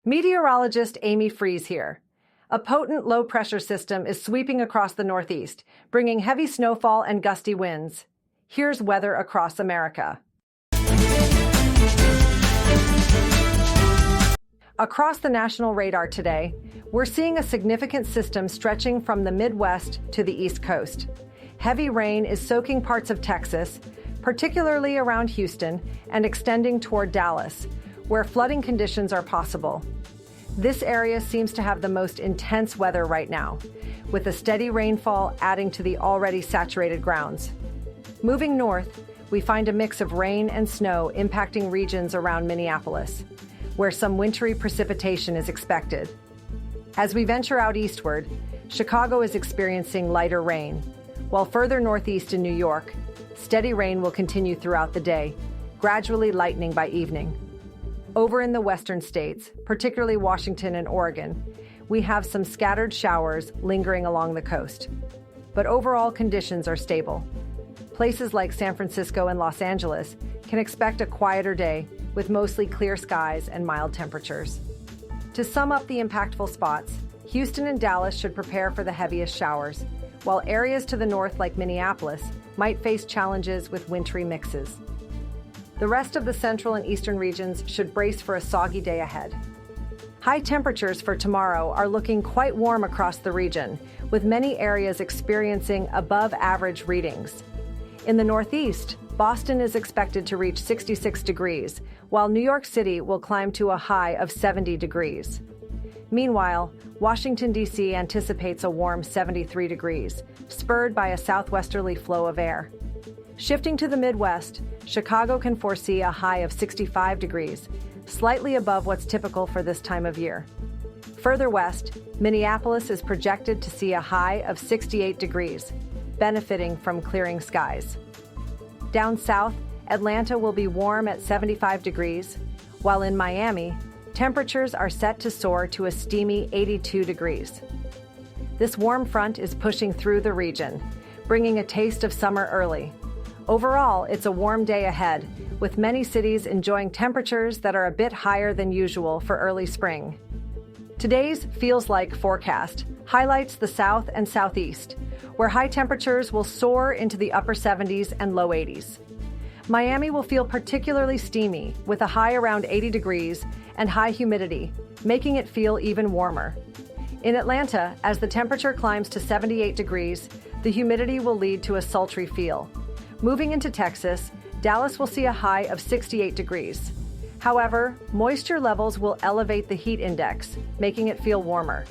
Meteorologist Amy Freeze here. A potent low-pressure system is sweeping across the Northeast, bringing heavy snowfall and gusty winds. Here's weather across America. Across the national radar today, we're seeing a significant system stretching from the Midwest to the East Coast. Heavy rain is soaking parts of Texas, particularly around Houston, and extending toward Dallas, where flooding conditions are possible. This area seems to have the most intense weather right now, with a steady rainfall adding to the already saturated grounds. Moving north, we find a mix of rain and snow impacting regions around Minneapolis, where some wintry precipitation is expected. As we venture out eastward, Chicago is experiencing lighter rain, while further northeast in New York, steady rain will continue throughout the day, gradually lightening by evening. Over in the western states, particularly Washington and Oregon, we have some scattered showers lingering along the coast. But overall conditions are stable. Places like San Francisco and Los Angeles can expect a quieter day with mostly clear skies and mild temperatures. To sum up the impactful spots, Houston and Dallas should prepare for the heaviest showers, while areas to the north like Minneapolis might face challenges with wintry mixes. The rest of the central and eastern regions should brace for a soggy day ahead. High temperatures for tomorrow are looking quite warm across the region, with many areas experiencing above-average readings. In the Northeast, Boston is expected to reach 66 degrees, while New York City will climb to a high of 70 degrees. Meanwhile, Washington, D.C. anticipates a warm 73 degrees, spurred by a southwesterly flow of air. Shifting to the Midwest, Chicago can foresee a high of 65 degrees, slightly above what's typical for this time of year. Further west, Minneapolis is projected to see a high of 68 degrees, benefiting from clearing skies. Down south, Atlanta will be warm at 75 degrees, while in Miami, temperatures are set to soar to a steamy 82 degrees. This warm front is pushing through the region, bringing a taste of summer early. Overall, it's a warm day ahead, with many cities enjoying temperatures that are a bit higher than usual for early spring. Today's Feels Like forecast highlights the south and southeast, where high temperatures will soar into the upper 70s and low 80s. Miami will feel particularly steamy, with a high around 80 degrees and high humidity, making it feel even warmer. In Atlanta, as the temperature climbs to 78 degrees, the humidity will lead to a sultry feel. Moving into Texas, Dallas will see a high of 68 degrees. However, moisture levels will elevate the heat index, making it feel warmer.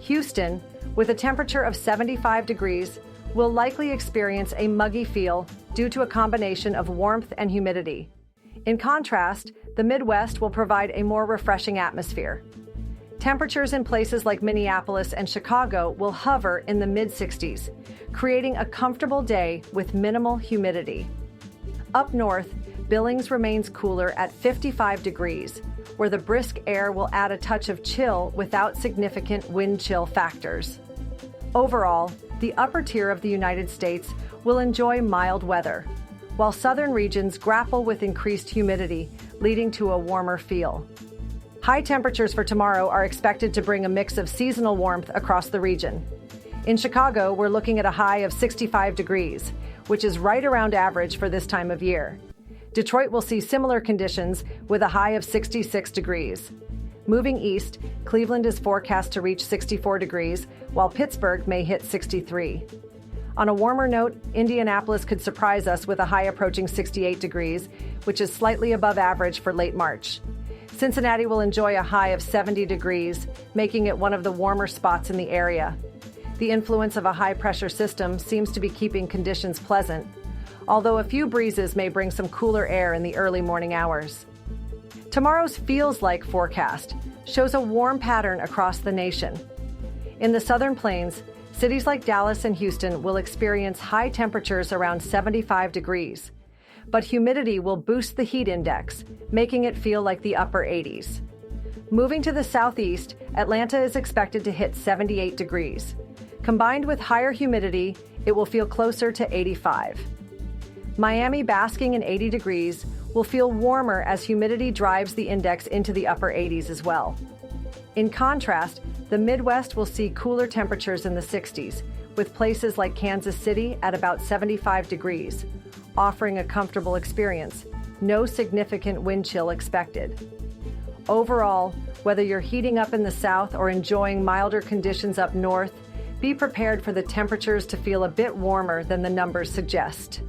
Houston, with a temperature of 75 degrees, will likely experience a muggy feel due to a combination of warmth and humidity. In contrast, the Midwest will provide a more refreshing atmosphere. Temperatures in places like Minneapolis and Chicago will hover in the mid-60s, creating a comfortable day with minimal humidity. Up north, Billings remains cooler at 55 degrees, where the brisk air will add a touch of chill without significant wind chill factors. Overall, the upper tier of the United States will enjoy mild weather, while southern regions grapple with increased humidity, leading to a warmer feel. High temperatures for tomorrow are expected to bring a mix of seasonal warmth across the region. In Chicago, we're looking at a high of 65 degrees, which is right around average for this time of year. Detroit will see similar conditions with a high of 66 degrees. Moving east, Cleveland is forecast to reach 64 degrees, while Pittsburgh may hit 63. On a warmer note, Indianapolis could surprise us with a high approaching 68 degrees, which is slightly above average for late March. Cincinnati will enjoy a high of 70 degrees, making it one of the warmer spots in the area. The influence of a high-pressure system seems to be keeping conditions pleasant, although a few breezes may bring some cooler air in the early morning hours. Tomorrow's Feels Like forecast shows a warm pattern across the nation. In the southern plains, cities like Dallas and Houston will experience high temperatures around 75 degrees, but humidity will boost the heat index, making it feel like the upper 80s. Moving to the southeast, Atlanta is expected to hit 78 degrees. Combined with higher humidity, it will feel closer to 85. Miami, basking in 80 degrees, will feel warmer as humidity drives the index into the upper 80s as well. In contrast, the Midwest will see cooler temperatures in the 60s, with places like Kansas City at about 75 degrees, offering a comfortable experience. No significant wind chill expected. Overall, whether you're heating up in the south or enjoying milder conditions up north, be prepared for the temperatures to feel a bit warmer than the numbers suggest.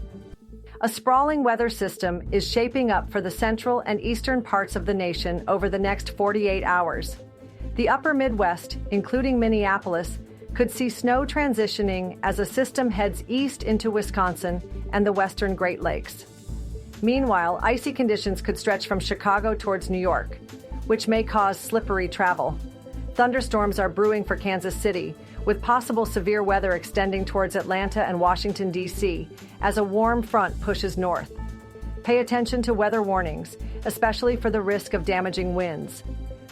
A sprawling weather system is shaping up for the central and eastern parts of the nation over the next 48 hours. The upper Midwest, including Minneapolis, could see snow transitioning as a system heads east into Wisconsin and the western Great Lakes. Meanwhile, icy conditions could stretch from Chicago towards New York, which may cause slippery travel. Thunderstorms are brewing for Kansas City, with possible severe weather extending towards Atlanta and Washington, D.C., as a warm front pushes north. Pay attention to weather warnings, especially for the risk of damaging winds.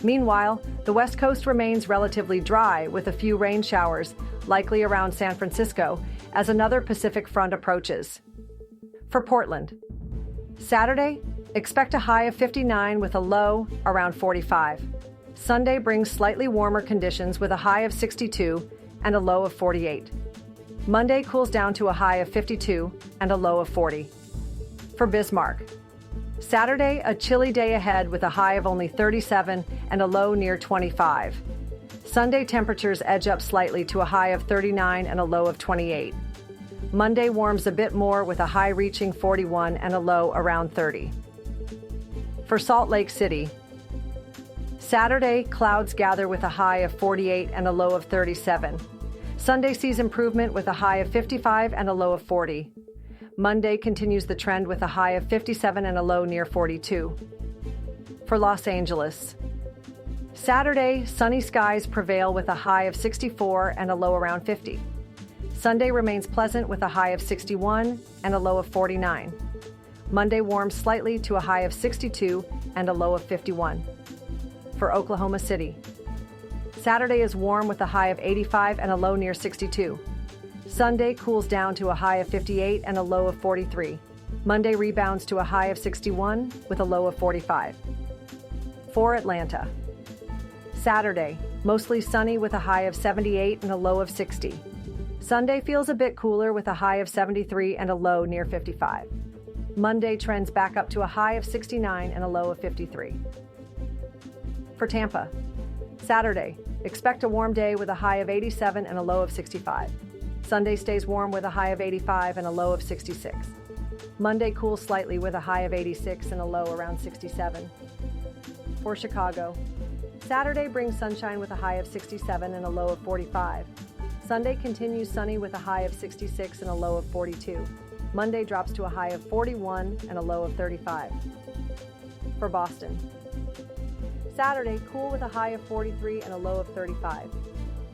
Meanwhile, the West Coast remains relatively dry, with a few rain showers, likely around San Francisco, as another Pacific front approaches. For Portland, Saturday, expect a high of 59 with a low around 45. Sunday brings slightly warmer conditions with a high of 62 and a low of 48. Monday cools down to a high of 52 and a low of 40. For Bismarck, Saturday, a chilly day ahead with a high of only 37 and a low near 25. Sunday temperatures edge up slightly to a high of 39 and a low of 28. Monday warms a bit more with a high reaching 41 and a low around 30. For Salt Lake City, Saturday, clouds gather with a high of 48 and a low of 37. Sunday sees improvement with a high of 55 and a low of 40. Monday continues the trend with a high of 57 and a low near 42. For Los Angeles, Saturday, sunny skies prevail with a high of 64 and a low around 50. Sunday remains pleasant with a high of 61 and a low of 49. Monday warms slightly to a high of 62 and a low of 51. For Oklahoma City, Saturday is warm with a high of 85 and a low near 62. Sunday cools down to a high of 58 and a low of 43. Monday rebounds to a high of 61 with a low of 45. For Atlanta, Saturday, mostly sunny with a high of 78 and a low of 60. Sunday feels a bit cooler with a high of 73 and a low near 55. Monday trends back up to a high of 69 and a low of 53. For Tampa, Saturday, expect a warm day with a high of 87 and a low of 65. Sunday stays warm with a high of 85 and a low of 66. Monday cools slightly with a high of 86 and a low around 67. For Chicago, Saturday brings sunshine with a high of 67 and a low of 45. Sunday continues sunny with a high of 66 and a low of 42. Monday drops to a high of 41 and a low of 35. For Boston, Saturday cool with a high of 43 and a low of 35.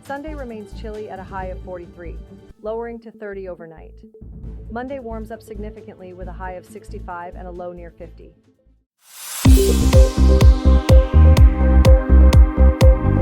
Sunday remains chilly at a high of 43, lowering to 30 overnight. Monday warms up significantly with a high of 65 and a low near 50.